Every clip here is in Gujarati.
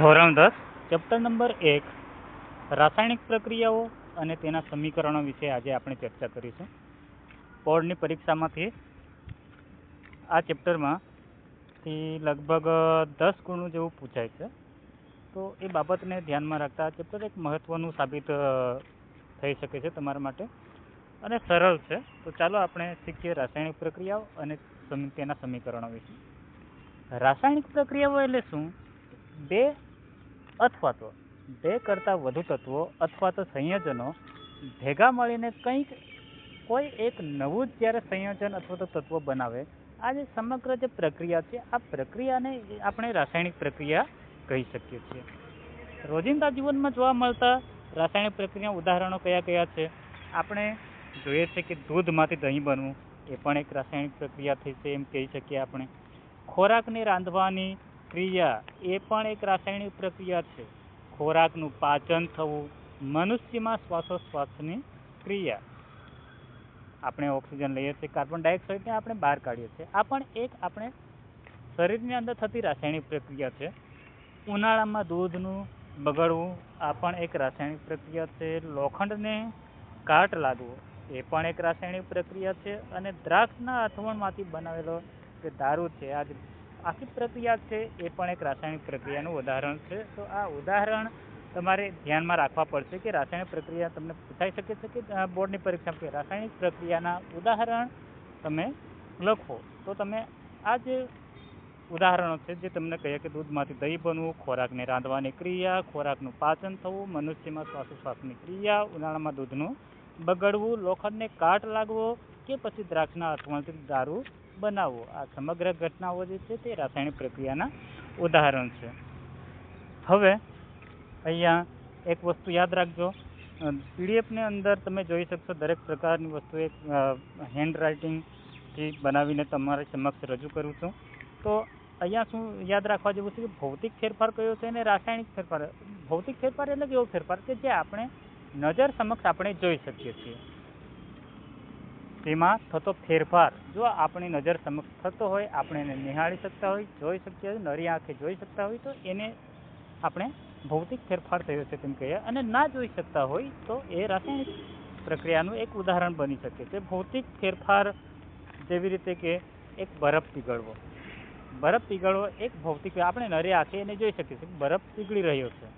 ધોરણ 10 ચેપ્ટર નંબર 1 રાસાયણિક પ્રક્રિયાઓ અને તેના સમીકરણો વિશે આજે આપણે ચર્ચા કરીશું. બોર્ડની પરીક્ષામાંથી આ ચેપ્ટરમાંથી લગભગ 10 ગુણનું જેવું પૂછાય છે, તો એ બાબતને ધ્યાનમાં રાખતા આ ચેપ્ટર એક મહત્વનું સાબિત થઈ શકે છે તમારા માટે અને સરળ છે. તો ચાલો આપણે શીખીએ રાસાયણિક પ્રક્રિયાઓ અને તેના સમીકરણો વિશે. રાસાયણિક પ્રક્રિયાઓ એટલે શું? બે અથવા તો બે કરતાં વધુ તત્વો અથવા તો સંયોજનો ભેગા મળીને કોઈ એક નવું જ જ્યારે સંયોજન અથવા તો તત્વ બનાવે, આ જે સમગ્ર જે પ્રક્રિયા છે, આ પ્રક્રિયાને આપણે રાસાયણિક પ્રક્રિયા કહી શકીએ છીએ. રોજિંદા જીવનમાં જોવા મળતા રાસાયણિક પ્રક્રિયા ઉદાહરણો કયા કયા છે? આપણે જોઈએ છે કે દૂધમાંથી દહીં બનવું એ પણ એક રાસાયણિક પ્રક્રિયા થઈ છે એમ કહી શકીએ આપણે. ખોરાકને રાંધવાની ક્રિયા એ પણ એક રાસાયણિક પ્રક્રિયા છે. ખોરાકનું પાચન થવું, મનુષ્યમાં શ્વાસોશ્વાસની ક્રિયા, આપણે ઓક્સિજન લઈએ છીએ, કાર્બન ડાયોક્સાઇડને આપણે બહાર કાઢીએ છીએ, આ પણ એક આપણે શરીરની અંદર થતી રાસાયણિક પ્રક્રિયા છે. ઉનાળામાં દૂધનું બગડવું આ પણ એક રાસાયણિક પ્રક્રિયા છે. લોખંડને કાટ લાગવો એ પણ એક રાસાયણિક પ્રક્રિયા છે. અને દ્રાક્ષના અથવણમાંથી બનાવેલો જે દારૂ છે, આ આખી પ્રક્રિયા છે એ પણ એક રાસાયણિક પ્રક્રિયાનું ઉદાહરણ છે. તો આ ઉદાહરણ તમારે ધ્યાનમાં રાખવા પડશે કે રાસાયણિક પ્રક્રિયા તમને પૂછાઈ શકે છે કે બોર્ડની પરીક્ષામાં રાસાયણિક પ્રક્રિયાના ઉદાહરણ તમે લખો, તો તમે આ જે ઉદાહરણો છે જે તમને કહે કે દૂધમાંથી દહીં બનવું, ખોરાકને રાંધવાની ક્રિયા, ખોરાકનું પાચન થવું, મનુષ્યમાં શ્વાસોશ્વાસની ક્રિયા, ઉનાળામાં દૂધનું બગડવું, લોખંડને કાટ લાગવો કે પછી દ્રાક્ષના અથવણથી દારૂ બનાવવો, આ સમગ્ર ઘટનાઓ જે છે તે રાસાયણિક પ્રક્રિયાના ઉદાહરણ છે. હવે અહીંયા એક વસ્તુ યાદ રાખજો, પીડીએફની અંદર તમે જોઈ શકશો દરેક પ્રકારની વસ્તુ એક હેન્ડ રાઇટિંગથી બનાવીને તમારી સમક્ષ રજૂ કરું છું. તો અહીંયા શું યાદ રાખવા જેવું છે કે ભૌતિક ફેરફાર કયો છે અને રાસાયણિક ફેરફાર. ભૌતિક ફેરફાર એટલે કેવો ફેરફાર કે જે આપણે નજર સમક્ષ આપણે જોઈ શકીએ છીએ, તેમાં થતો ફેરફાર જો આપણી નજર સમક્ષ થતો હોય, આપણે એને નિહાળી શકતા હોય, જોઈ શકીએ હોય, નરી આંખે જોઈ શકતા હોય, તો એને આપણે ભૌતિક ફેરફાર થયો છે તેમ કહીએ. અને ના જોઈ શકતા હોય તો એ રાસાયણિક પ્રક્રિયાનું એક ઉદાહરણ બની શકે છે. ભૌતિક ફેરફાર જેવી રીતે કે એક બરફ પીગળવો. બરફ પીગળવો એક ભૌતિક, આપણે નરી આંખે એને જોઈ શકીએ છીએ બરફ પીગળી રહ્યો છે,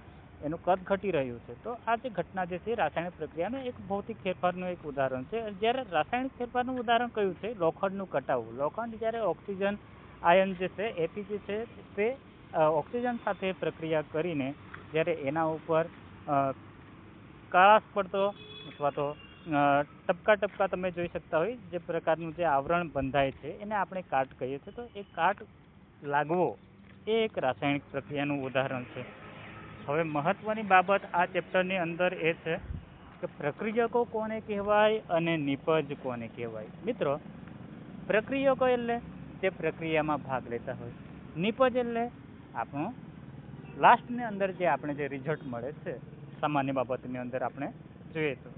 એનું કદ ઘટી રહ્યું છે. તો આ જે ઘટના જે છે રાસાયણિક પ્રક્રિયાનું એક ભૌતિક ફેરફારનું એક ઉદાહરણ છે. જ્યારે રાસાયણિક ફેરફારનું ઉદાહરણ કયું છે? લોખંડનું કટાવવું. લોખંડ જ્યારે ઓક્સિજન આયન જે છે એપી જે છે તે ઓક્સિજન સાથે પ્રક્રિયા કરીને જ્યારે એના ઉપર કાળાશ પડતો અથવા તો ટપકા ટપકા તમે જોઈ શકતા હોય, જે પ્રકારનું જે આવરણ બંધાય છે એને આપણે કાટ કહીએ છીએ. તો એ કાટ લાગવો એ એક રાસાયણિક પ્રક્રિયાનું ઉદાહરણ છે. હવે મહત્વની બાબત આ ચેપ્ટરની અંદર એ છે કે પ્રક્રિયકો કોને કહેવાય અને નિપજ કોને કહેવાય. મિત્રો, પ્રક્રિયકો એટલે જે પ્રક્રિયામાં ભાગ લેતા હોય, નિપજ એટલે આપણું લાસ્ટની અંદર જે આપણે જે રિઝલ્ટ મળે છે સામાન્ય બાબતની અંદર આપણે જોઈએ તો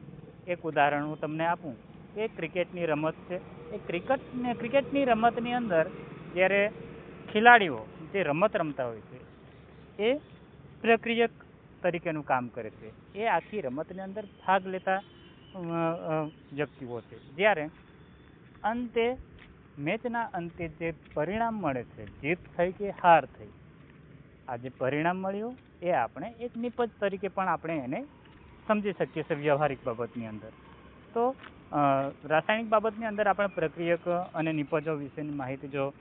એક ઉદાહરણ હું તમને આપું કે ક્રિકેટની રમત છે. એ ક્રિકેટની રમતની અંદર જ્યારે ખેલાડીઓ જે રમત રમતા હોય છે એ પ્રક્રિયક તરીકેનું કામ કરે છે. એ આખી રમતની અંદર ભાગ લેતા વ્યક્તિઓ છે. જ્યારે અંતે મેચના અંતે જે પરિણામ મળે છે, જીત થઈ કે હાર થઈ, આ જે પરિણામ મળ્યું એ આપણે એક નિપજ તરીકે પણ આપણે એને સમજી શકીએ છીએ વ્યવહારિક બાબતની અંદર. તો રાસાયણિક બાબતની અંદર આપણે પ્રક્રિયક અને નિપજો વિશેની માહિતી જો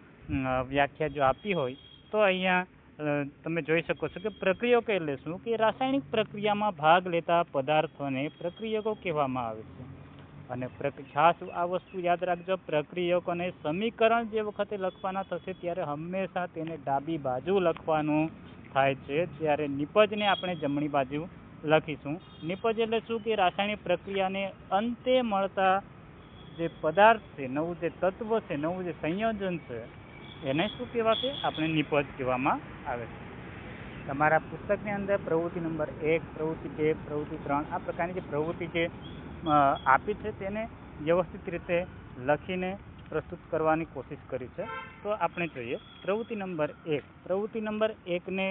વ્યાખ્યા જો આપી હોય તો અહીંયા તમે જોઈ શકો છો કે પ્રક્રિયકો એટલે શું કે રાસાયણિક પ્રક્રિયામાં ભાગ લેતા પદાર્થોને પ્રક્રિયકો કહેવામાં આવે છે. અને ખાસ આ વસ્તુ યાદ રાખજો, પ્રક્રિયકોને સમીકરણ જે વખતે લખવાના થશે ત્યારે હંમેશા તેને ડાબી બાજુ લખવાનું થાય છે, જ્યારે નિપજને આપણે જમણી બાજુ લખીશું. નિપજ એટલે શું કે રાસાયણિક પ્રક્રિયાને અંતે મળતા જે પદાર્થ છે, નવું જે તત્વ છે, નવું જે સંયોજન છે, એને શું કહેવાશે? આપણે નિપજ કહેવામાં આવે છે. તમારા પુસ્તકની અંદર પ્રવૃત્તિ નંબર 1, પ્રવૃત્તિ 2, પ્રવૃત્તિ 3 આ પ્રકારની જે પ્રવૃત્તિ જે આપી છે તેને વ્યવસ્થિત રીતે લખીને પ્રસ્તુત કરવાની કોશિશ કરી છે. તો આપણે જોઈએ પ્રવૃત્તિ નંબર 1. પ્રવૃત્તિ નંબર 1ને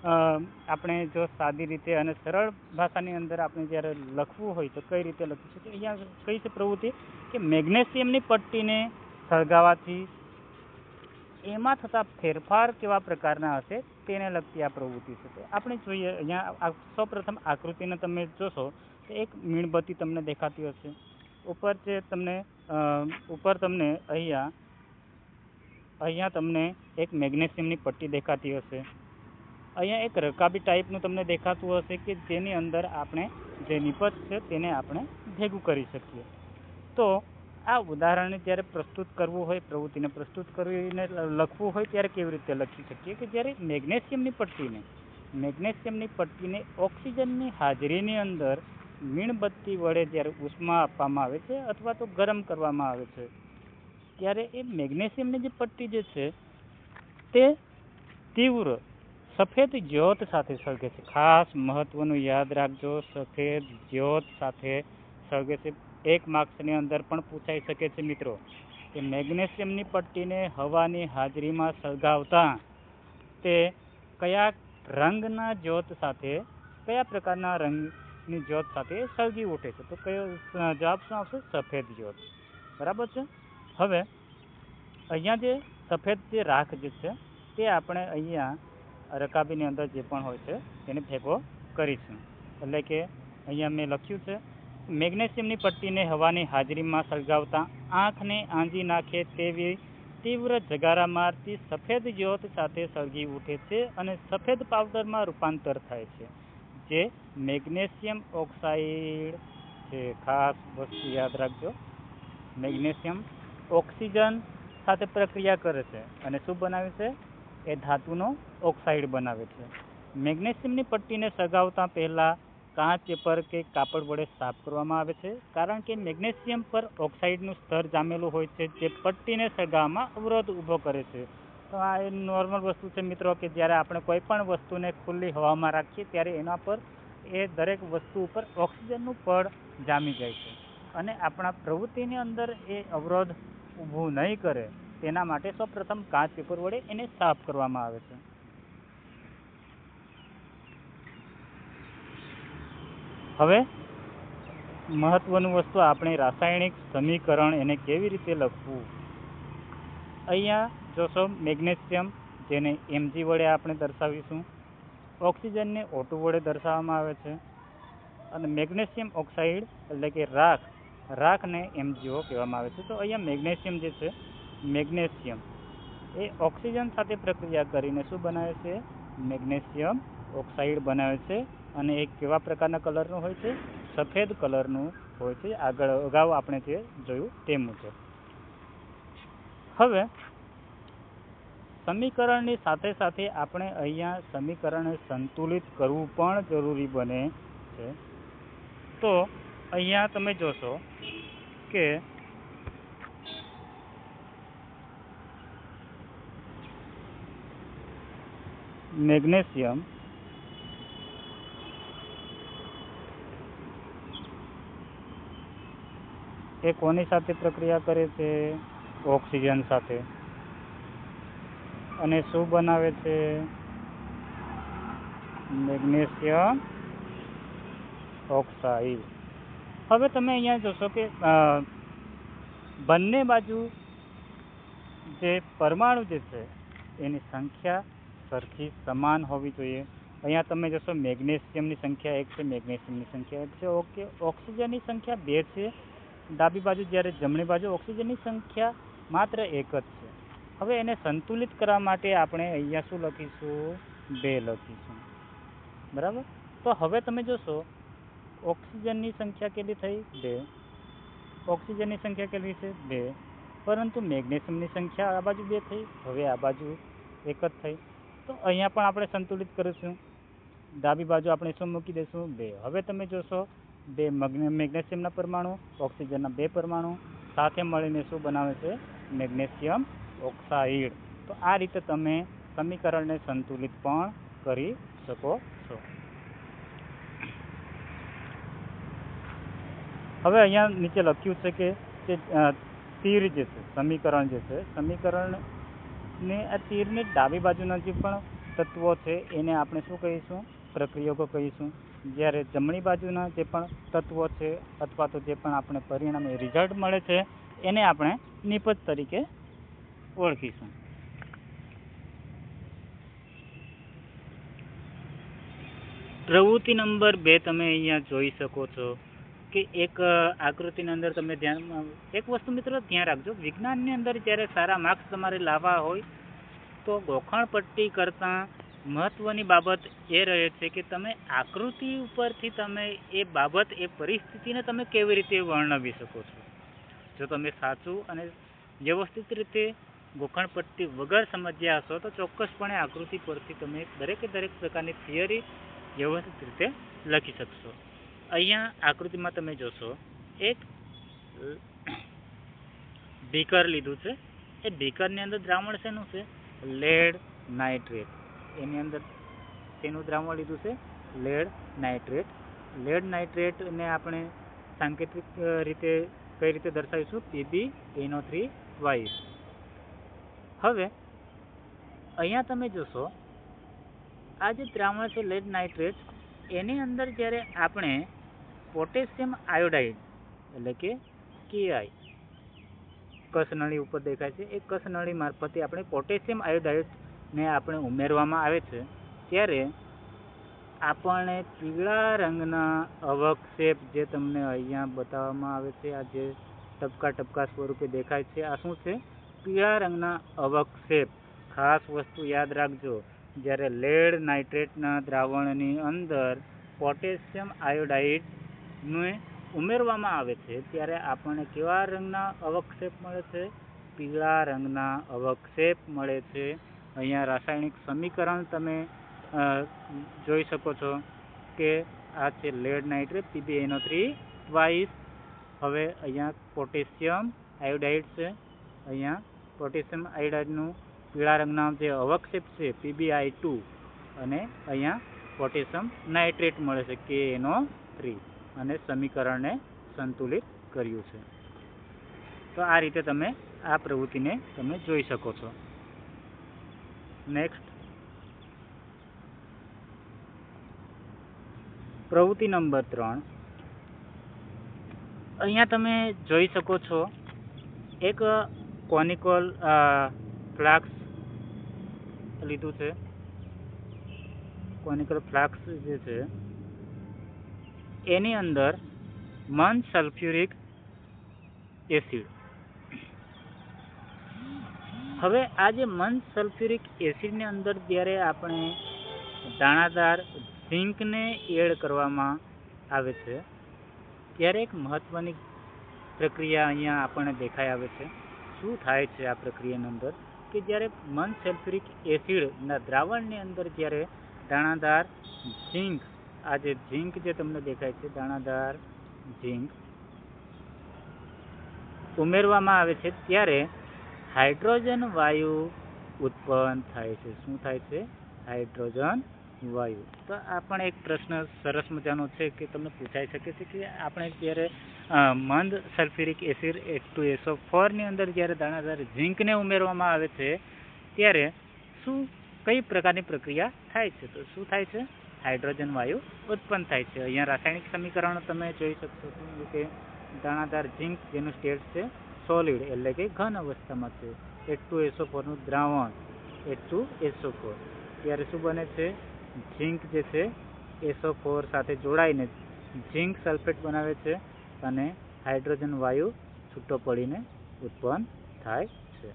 આપણે જો સાદી રીતે અને સરળ ભાષાની અંદર આપણે જ્યારે લખવું હોય તો કઈ રીતે લખી શકીએ? અહીંયા કઈ છે પ્રવૃત્તિ કે મેગ્નેશિયમની પટ્ટીને સળગાવવાથી એમાં થતા ફેરફાર કેવા પ્રકારના હશે તેને લગતી આ પ્રવૃત્તિ છે. તો આપણે જોઈએ અહીંયા સૌપ્રથમ આકૃતિને તમે જોશો તો એક મીણબત્તી તમને દેખાતી હશે. ઉપર તમને અહીંયા તમને એક મેગ્નેશિયમની પટ્ટી દેખાતી હશે. અહીંયા એક રકાબી ટાઈપનું તમને દેખાતું હશે કે જેની અંદર આપણે જે નિપજ છે તેને આપણે ભેગું કરી શકીએ. તો આ ઉદાહરણને જ્યારે પ્રસ્તુત કરવું હોય, પ્રવૃત્તિને પ્રસ્તુત કરીને લખવું હોય ત્યારે કેવી રીતે લખી શકીએ કે જ્યારે મેગ્નેશિયમની પટ્ટીને ઓક્સિજનની હાજરીની અંદર મીણબત્તી વડે જ્યારે ઉષ્મા આપવામાં આવે છે અથવા તો ગરમ કરવામાં આવે છે ત્યારે એ મેગ્નેશિયમની જે પટ્ટી જે છે તે તીવ્ર સફેદ જ્યોત સાથે સળગે છે. ખાસ મહત્વનું યાદ રાખજો, સફેદ જ્યોત સાથે સળગે છે. 1 માર્ક્સની અંદર પણ પૂછાઈ શકે છે મિત્રો કે મેગ્નેશિયમની પટ્ટીને હવાની હાજરીમાં સળગાવતા તે કયા રંગના જ્યોત સાથે, કયા પ્રકારના રંગની જ્યોત સાથે સળગી ઉઠે છે? તો કયો જવાબ શું આવશે? સફેદ જ્યોત. બરાબર છે. હવે અહીંયા જે સફેદ જે રાખ જે છે તે આપણે અહીંયા રકાબીની અંદર જે પણ હોય છે તેને ભેગો કરીશું. એટલે કે અહીંયા મેં લખ્યું છે મેગ્નેશિયમની પટ્ટીને હવાની હાજરીમાં સળગાવતા આંખને આંજી નાખે તેવી તીવ્ર જગારા મારતી સફેદ જ્યોત સાથે સળગી ઉઠે છે અને સફેદ પાવડરમાં રૂપાંતર થાય છે, જે મેગ્નેશિયમ ઓક્સાઇડ છે. ખાસ વસ્તુ યાદ રાખજો, મેગ્નેશિયમ ઓક્સિજન સાથે પ્રક્રિયા કરે છે અને શું બનાવે છે? એ ધાતુનો ઓક્સાઇડ બનાવે છે. મેગ્નેશિયમની પટ્ટીને સળગાવતા પહેલાં કાચ પેપર કે કાપડ વડે સાફ કરવામાં આવે છે, કારણ કે મેગ્નેશિયમ પર ઓક્સાઇડનું સ્તર જામેલું હોય છે જે પટ્ટીને સળગાવવામાં અવરોધ ઊભો કરે છે. તો આ એ નોર્મલ વસ્તુ છે મિત્રો કે જ્યારે આપણે કોઈ પણ વસ્તુને ખુલ્લી હવામાં રાખીએ ત્યારે એના પર એ દરેક વસ્તુ ઉપર ઓક્સિજનનું પડ જામી જાય છે અને આપણા પ્રવૃત્તિની અંદર એ અવરોધ ઊભું નહીં કરે તેના માટે સૌપ્રથમ કાચ પેપર વડે એને સાફ કરવામાં આવે છે. હવે મહત્વનું વસ્તુ આપણે રાસાયણિક સમીકરણ એને કેવી રીતે લખવું. અહીંયા જોશો મેગ્નેશિયમ જેને Mg વડે આપણે દર્શાવીશું, ઓક્સિજનને O2 વડે દર્શાવવામાં આવે છે અને મેગ્નેશિયમ ઓક્સાઇડ એટલે કે રાખને MgO કહેવામાં આવે છે. તો અહીંયા મેગ્નેશિયમ જે છે, મેગ્નેશિયમ એ ઓક્સિજન સાથે પ્રક્રિયા કરીને શું બનાવે છે? મેગ્નેશિયમ ઓક્સાઇડ બનાવે છે અને એ કેવા પ્રકારના કલરનું હોય છે? સફેદ કલરનું હોય છે. અગાઉ આપણે જે જોયું તે મુજબ. હવે સમીકરણની સાથે સાથે આપણે અહીંયા સમીકરણને સંતુલિત કરવું પણ જરૂરી બને છે. તો અહીંયા તમે જોશો કે મેગ્નેશિયમ એ કોની સાથે પ્રક્રિયા કરે છે? ઓક્સિજન સાથે. અને શું બનાવે છે? Magnesium oxide. હવે તમે અહીંયા જોશો કે બંને બાજુ જે પરમાણુ જે છે એની સંખ્યા સરખી સમાન હોવી જોઈએ. અહીંયા તમે જોશો મેગ્નેશિયમની સંખ્યા 1 છે, મેગ્નેશિયમની સંખ્યા 1 છે. ઓકે, ઓક્સિજનની સંખ્યા 2 છે ડાબી બાજુ, જ્યારે જમણી બાજુ ઓક્સિજનની સંખ્યા માત્ર 1 જ છે. હવે એને સંતુલિત કરવા માટે આપણે અહીંયા શું લખીશું? 2 લખીશું. બરાબર. તો હવે તમે જોશો ઓક્સિજનની સંખ્યા કેટલી થઈ? 2. ઓક્સિજનની સંખ્યા કેટલી છે? 2. પરંતુ મેગ્નેશિયમની સંખ્યા આ બાજુ 2 થઈ, હવે આ બાજુ 1 જ થઈ. તો અહીંયા પણ આપણે સંતુલિત કરીશું. ડાબી બાજુ આપણે શું મૂકી દઈશું? 2. હવે તમે જોશો 2 મેગ્નેશિયમના પરમાણુ, ઓક્સિજનના 2 પરમાણુ સાથે મળીને શું બનાવે છે? Magnesium oxide. તો આ રીતે તમે સમીકરણને સંતુલિત પણ કરી શકો છો. હવે અહીંયા નીચે લખ્યું છે કે તીર જે છે, સમીકરણ જે છે, સમીકરણને આ તીરની ડાબી બાજુ નજીક પણ તત્વો છે એને આપણે શું કહીશું? પ્રક્રિયકો કહીશું. જ્યારે જમણી બાજુના જે પણ તત્વો છે અથવા તો જે પણ આપણે પરિણામે રિઝલ્ટ મળે છે એને આપણે નિપજ તરીકે ઓળખીશું. પ્રવૃત્તિ નંબર 2 તમે અહીંયા જોઈ શકો છો કે એક આકૃતિની અંદર તમે એક વસ્તુ મિત્રો ધ્યાન રાખજો, વિજ્ઞાનની અંદર જ્યારે સારા માર્ક્સ તમારે લાવવા હોય તો ગોખણ પટ્ટી કરતાં મહત્વની બાબત એ રહે છે કે તમે આકૃતિ ઉપરથી તમે એ બાબત, એ પરિસ્થિતિને તમે કેવી રીતે વર્ણવી શકો છો. જો તમે સાચું અને વ્યવસ્થિત રીતે ગોખણ પટ્ટી વગર સમજ્યા હશો તો ચોક્કસપણે આકૃતિ પરથી તમે દરેકે દરેક પ્રકારની થિયરી વ્યવસ્થિત રીતે લખી શકશો. અહીંયા આકૃતિમાં તમે જોશો એક બીકર લીધું છે. એ બીકરની અંદર દ્રાવણ શેનું છે? Lead nitrate. એની અંદર તેનું દ્રાવણ લીધું છે લેડ નાઇટ્રેટ. લેડ નાઇટ્રેટને આપણે સાંકેતિક રીતે કઈ રીતે દર્શાવીશું? PbNO3 હવે અહીંયા તમે જોશો આ જે દ્રાવણ છે લેડ નાઇટ્રેટ, એની અંદર જ્યારે આપણે પોટેશિયમ આયોડાઇડ એટલે કે KI કસનળી ઉપર દેખાય છે, એ કસનળી મારફતે આપણે પોટેશિયમ આયોડાઇડને આપણે ઉમેરવામાં આવે છે ત્યારે આપણને પીળા રંગના અવક્ષેપ જે તમને અહીંયા બતાવવામાં આવે છે, આ જે ટપકા ટપકા સ્વરૂપે દેખાય છે, આ શું છે? પીળા રંગના અવક્ષેપ. ખાસ વસ્તુ યાદ રાખજો, જ્યારે લેડ નાઇટ્રેટના દ્રાવણની અંદર પોટેશિયમ આયોડાઇડને ઉમેરવામાં આવે છે ત્યારે આપણને કેવા રંગના અવક્ષેપ મળે છે? પીળા રંગના અવક્ષેપ મળે છે. અહીંયા રાસાયણિક સમીકરણ તમે જોઈ શકો છો કે આ છે લેડ નાઇટ્રેટ PbNO3. હવે અહીંયા પોટેશિયમ આયોડાઇડ છે, અહીંયા પોટેશિયમ આયોડાઇડનું પીળા રંગના જે અવક્ષેપ છે PbI2 અને અહીંયા પોટેશિયમ નાઇટ્રેટ મળે છે KNO3 અને સમીકરણને સંતુલિત કર્યું છે. તો આ રીતે તમે આ પ્રવૃત્તિને તમે જોઈ શકો છો. નેક્સ્ટ પ્રવૃત્તિ નંબર 3. અહીંયા તમે જોઈ શકો છો એક કોનિકલ ફ્લાસ્ક લીધું છે. કોનિકલ ફ્લાસ્ક જે છે એની અંદર મન સલ્ફ્યુરિક એસિડ. હવે આ જે મન સલ્ફ્યુરિક એસિડની અંદર જ્યારે આપણે દાણાદાર ઝીંકને એડ કરવામાં આવે છે ત્યારે એક મહત્વની પ્રક્રિયા અહીંયા આપણને દેખાઈ આવે છે. શું થાય છે આ પ્રક્રિયાની અંદર કે જ્યારે મન સલ્ફ્યુરિક એસિડના દ્રાવણની અંદર જ્યારે દાણાદાર ઝીંક, આ જે ઝીંક જે તમને દેખાય છે દાણાદાર ઝીંક ઉમેરવામાં આવે છે ત્યારે હાઇડ્રોજન વાયુ ઉત્પન્ન થાય છે. શું થાય છે? હાઇડ્રોજન વાયુ. તો આ પણ એક પ્રશ્ન સરસ મજાનો છે કે તમને પૂછાઈ શકે છે કે આપણે જ્યારે મંદ સલ્ફ્યુરિક એસિડ H2SO4 ની અંદર જ્યારે દાણાદાર ઝીંકને ઉમેરવામાં આવે છે ત્યારે કઈ પ્રકારની પ્રક્રિયા થાય છે? તો શું થાય છે? હાઇડ્રોજન વાયુ ઉત્પન્ન થાય છે. અહીંયા રાસાયણિક સમીકરણ તમે જોઈ શકશો કે દાણાદાર ઝીંક જેનું સ્ટેટ છે સોલિડ એટલે કે ઘન અવસ્થામાં છે, H2SO4 નું દ્રાવણ H2SO4, ત્યારે શું બને છે? ઝીંક જે છે SO4 સાથે જોડાઈને ઝીંક સલ્ફેટ બનાવે છે અને હાઇડ્રોજન વાયુ છૂટો પડીને ઉત્પન્ન થાય છે.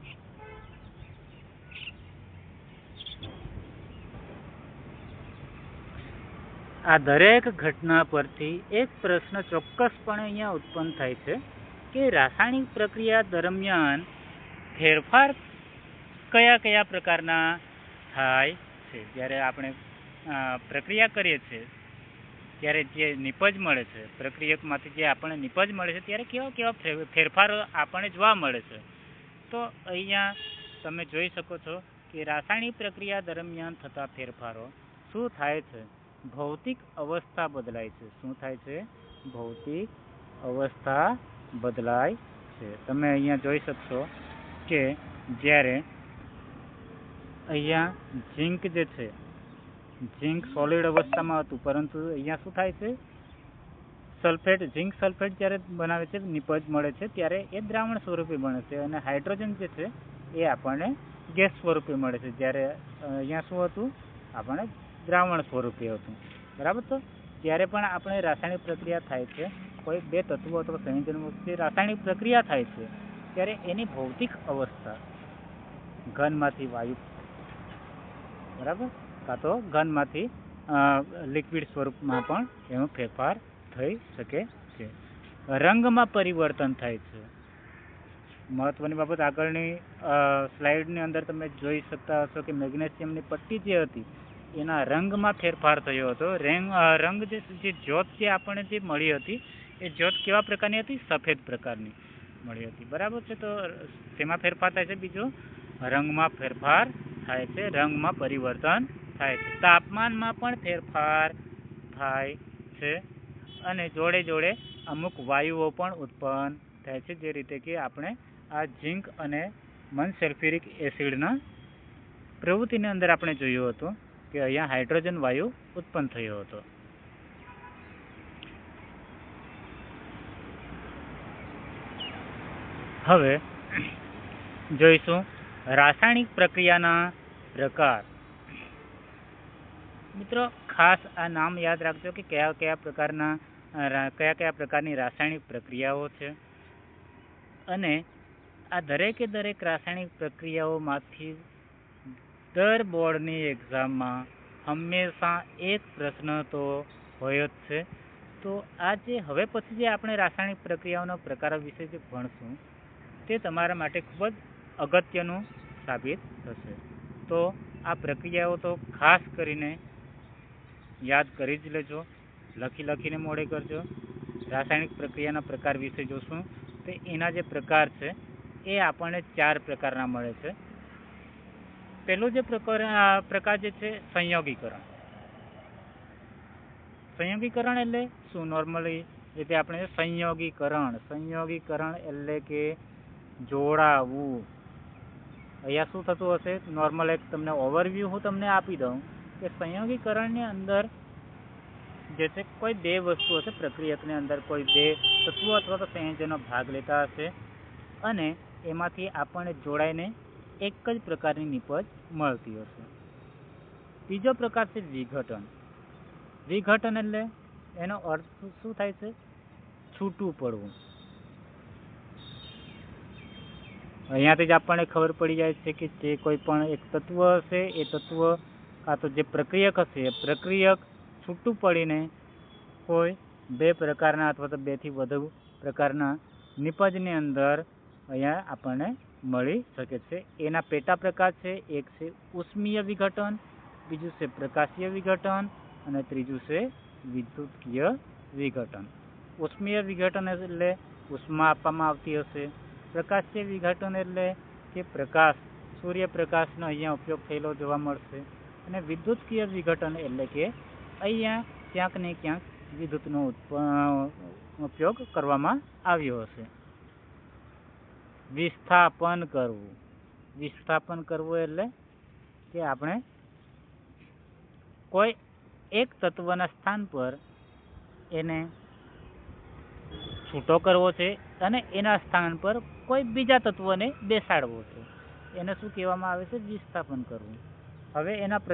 આ દરેક ઘટના પરથી એક પ્રશ્ન ચોક્કસપણે અહીંયા ઉત્પન્ન થાય છે કે રાસાયણિક પ્રક્રિયા દરમિયાન ફેરફાર કયા કયા પ્રકારના થાય છે. જ્યારે આપણે પ્રક્રિયા કરીએ છીએ ત્યારે જે નિપજ મળે છે, પ્રક્રિયકમાંથી જે આપણને નિપજ મળે છે ત્યારે કેવા કેવા ફેરફારો આપણને જોવા મળે છે. તો અહીંયા તમે જોઈ શકો છો કે રાસાયણિક પ્રક્રિયા દરમિયાન થતા ફેરફારો શું થાય છે? ભૌતિક અવસ્થા બદલાય છે. શું થાય છે? ભૌતિક અવસ્થા બદલાય છે. તમે અહીંયા જોઈ શકશો કે જ્યારે અહીંયા ઝીંક જે છે, ઝીંક સોલિડ અવસ્થામાં હતું, પરંતુ અહીંયા શું થાય છે, સલ્ફેટ, ઝીંક સલ્ફેટ જ્યારે બનાવે છે, નિપજ મળે છે, ત્યારે એ દ્રાવણ સ્વરૂપે બને છે, અને હાઇડ્રોજન જે છે એ આપણને ગેસ સ્વરૂપે મળે છે, જ્યારે અહીંયા શું હતું, આપણને દ્રાવણ સ્વરૂપે હતું. બરાબર. તો જ્યારે પણ આપણે રાસાયણિક પ્રક્રિયા થાય છે, કોઈ બે તત્વો અથવા સંયોજન વચ્ચે રાસાયણિક પ્રક્રિયા થાય છે, ત્યારે એની ભૌતિક અવસ્થા ઘનમાંથી વાયુ, બરાબર, કાં તો ઘનમાંથી લિક્વિડ સ્વરૂપમાં પણ એનો ફેરફાર થઈ શકે છે. રંગમાં પરિવર્તન થાય છે. મહત્વની બાબત, આગળની સ્લાઇડની અંદર તમે જોઈ શકતા હશો કે મેગ્નેશિયમની પટ્ટી જે હતી એના રંગમાં ફેરફાર થયો હતો. રંગ જે જ્યોત જે આપણને જે મળી હતી એ જ્યોત કેવા પ્રકારની હતી? સફેદ પ્રકારની મળી હતી. બરાબર છે. તો તેમાં ફેરફાર થાય છે. બીજો, રંગમાં ફેરફાર થાય છે, રંગમાં પરિવર્તન થાય છે. તાપમાનમાં પણ ફેરફાર થાય છે, અને જોડે જોડે અમુક વાયુઓ પણ ઉત્પન્ન થાય છે, જે રીતે કે આપણે આ ઝીંક અને સલ્ફ્યુરિક એસિડના પ્રવૃત્તિની અંદર આપણે જોયું હતું કે અહીંયા હાઇડ્રોજન વાયુ ઉત્પન્ન થયો હતો. હવે જોઈશું રાસાયણિક પ્રક્રિયાના પ્રકાર. મિત્રો, ખાસ આ નામ યાદ રાખજો કે કયા કયા પ્રકારની રાસાયણિક પ્રક્રિયાઓ છે, અને આ દરેકે દરેક રાસાયણિક પ્રક્રિયાઓમાંથી દર બોર્ડની એક્ઝામમાં હંમેશા એક પ્રશ્ન તો હોય જ છે. તો આ જે હવે પછી જે આપણે રાસાયણિક પ્રક્રિયાઓના પ્રકારો વિશે જે ભણશું તે તમારા માટે ખૂબ જ અગત્યનું સાબિત થશે. તો આ પ્રક્રિયાઓ તો ખાસ કરીને યાદ કરી જ લેજો, લખીને મોડે કરજો. રાસાયણિક પ્રક્રિયાના પ્રકાર વિશે જોશું તો એના જે પ્રકાર છે એ આપણને 4 પ્રકારના મળે છે. પહેલો જે પ્રકાર જે છે, સંયોગીકરણ. સંયોગીકરણ એટલે શું? નોર્મલી રીતે આપણે સંયોગીકરણ એટલે કે જોડાવું. અહીંયા શું થતું હશે? નોર્મલ એક તમને ઓવરવ્યૂ હું તમને આપી દઉં કે સંયોગીકરણની અંદર જે છે કોઈ બે વસ્તુ હશે, પ્રક્રિયકની અંદર કોઈ બે તત્વો અથવા તો સંયોજનો ભાગ લેતા હશે, અને એમાંથી આપણને જોડાઈને એક જ પ્રકારની નિપજ મળતી હશે. બીજો પ્રકાર છે વિઘટન. વિઘટન એટલે એનો અર્થ શું થાય છે? છૂટું પડવું. અહીંયાથી જ આપણને ખબર પડી જાય છે કે જે કોઈ પણ એક તત્વ હશે, એ તત્વ કાં તો જે પ્રક્રિયક હશે એ પ્રક્રિયક છૂટું પડીને કોઈ બે પ્રકારના અથવા તો 2થી વધુ પ્રકારના નિપજની અંદર અહીંયા આપણને મળી શકે છે. એના પેટા પ્રકાર છે. એક છે ઉષ્મીય વિઘટન, બીજું છે પ્રકાશીય વિઘટન, અને ત્રીજું છે વિદ્યુતકીય વિઘટન. ઉષ્મીય વિઘટન એટલે ઉષ્મા આપવામાં આવતી હશે. પ્રકાશીય વિઘટન એટલે કે પ્રકાશ, સૂર્યપ્રકાશનો અહીંયા ઉપયોગ થયેલો જોવા મળશે. અને વિદ્યુતકીય વિઘટન એટલે કે અહીંયા ક્યાંક ને ક્યાંક વિદ્યુતનો ઉપયોગ કરવામાં આવ્યો હશે. વિસ્થાપન કરવું. વિસ્થાપન કરવું એટલે કે આપણે કોઈ એક તત્વના સ્થાન પર એને છૂટો કરવો છે અને એના સ્થાન પર કોઈ બીજા તત્વને બેસાડવો છે. એને શું કહેવામાં આવે છે? વિસ્થાપન કરવું. હવે એના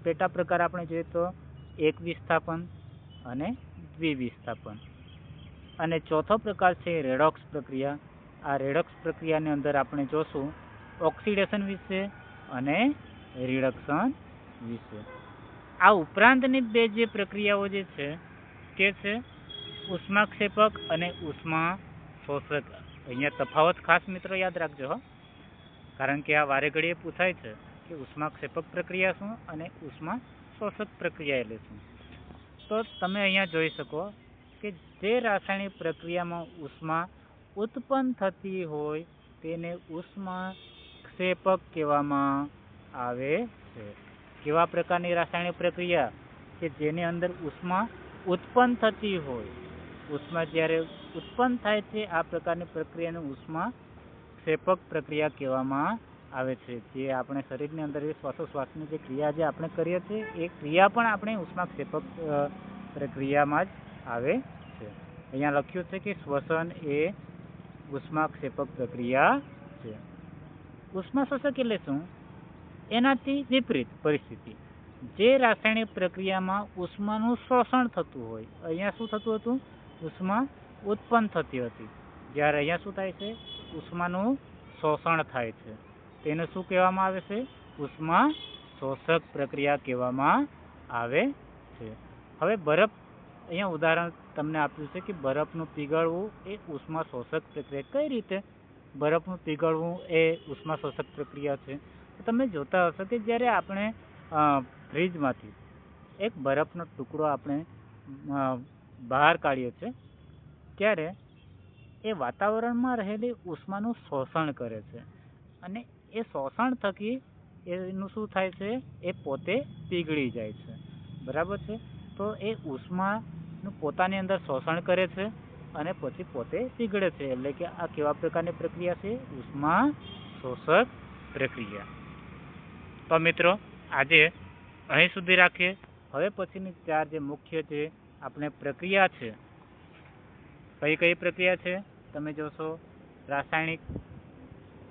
પેટા પ્રકાર આપણે જોઈએ તો એક વિસ્થાપન અને દ્વિવિસ્થાપન. અને ચોથો પ્રકાર છે રેડોક્સ પ્રક્રિયા. આ રેડોક્સ પ્રક્રિયાની અંદર આપણે જોશું ઓક્સિડેશન વિશે અને રિડક્શન વિશે. આ ઉપરાંતની બે જે પ્રક્રિયાઓ જે છે તે છે ઉષ્માક્ષેપક અને ઉષ્મા શોષક. અહીંયા તફાવત ખાસ મિત્રો યાદ રાખજો હો, કારણ કે આ વારે ઘડીએ પૂછાય છે કે ઉષ્માક્ષેપક પ્રક્રિયા શું અને ઉષ્મા શોષક પ્રક્રિયા એટલે શું. તો તમે અહીંયા જોઈ શકો કે જે રાસાયણિક પ્રક્રિયામાં ઉષ્મા ઉત્પન્ન થતી હોય તેને ઉષ્માક્ષેપક કહેવામાં આવે છે. કેવા પ્રકારની રાસાયણિક પ્રક્રિયા કે જેની અંદર ઉષ્મા ઉત્પન્ન થતી હોય, ઉષ્મા જ્યારે ઉત્પન્ન થાય છે આ પ્રકારની પ્રક્રિયાને ઉષ્માક્ષેપક પ્રક્રિયા કહેવામાં આવે છે, જે આપણે શરીરની અંદર જે શ્વાસોશ્વાસની જે ક્રિયા જે આપણે કરીએ છીએ એ ક્રિયા પણ આપણે ઉષ્માક્ષેપક પ્રક્રિયામાં જ આવે છે. અહીંયા લખ્યું છે કે શ્વસન એ ઉષ્માક્ષેપક પ્રક્રિયા છે. ઉષ્માશોષક એટલે શું? એનાથી વિપરીત પરિસ્થિતિ. જે રાસાયણિક પ્રક્રિયામાં ઉષ્માનું શોષણ થતું હોય, અહીંયા શું થતું હતું? ઉષ્મા ઉત્પન્ન થતી હતી. જ્યારે અહીંયા શું થાય છે? ઉષ્માનું શોષણ થાય છે. તેને શું કહેવામાં આવે છે? ઉષ્મા શોષક પ્રક્રિયા કહેવામાં આવે છે. હવે બરફ, અહીંયા ઉદાહરણ તમને આપ્યું છે કે બરફનું પીગળવું એ ઉષ્મા શોષક પ્રક્રિયા. કઈ રીતે બરફનું પીગળવું એ ઉષ્મા શોષક પ્રક્રિયા છે? તો તમે જોતા હશો કે જ્યારે આપણે ફ્રીજમાંથી એક બરફનો ટુકડો આપણે બહાર કાઢીએ છીએ ત્યારે એ વાતાવરણમાં રહેલી ઉષ્માનું શોષણ કરે છે અને એ શોષણ થકી એનું શું થાય છે? એ પોતે પીગળી જાય છે. બરાબર છે? તો એ ઉષ્માનું પોતાની અંદર શોષણ કરે છે અને પછી પોતે પીગળે છે. એટલે કે આ કેવા પ્રકારની પ્રક્રિયા છે? ઉષ્મા શોષક પ્રક્રિયા. તો મિત્રો આજે અહીં સુધી રાખીએ. હવે પછીની 4 જે મુખ્ય જે આપણે પ્રક્રિયા છે, કઈ કઈ પ્રક્રિયા છે તમે જોશો. રાસાયણિક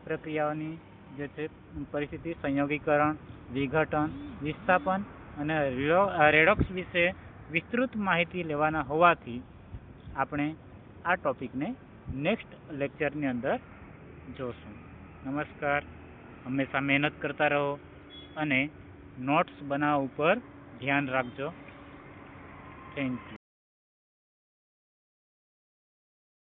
પ્રક્રિયાઓની જે છે પરિસ્થિતિ, સંયોગીકરણ, વિઘટન, વિસ્થાપન અને રેડોક્સ વિશે વિસ્તૃત માહિતી લેવાના હોવાથી આપણે આ ટોપિકને નેક્સ્ટ લેક્ચરની અંદર જોશું. નમસ્કાર. હંમેશા મહેનત કરતા રહો અને નોટ્સ બનાવવા ઉપર ધ્યાન રાખજો. Thank you.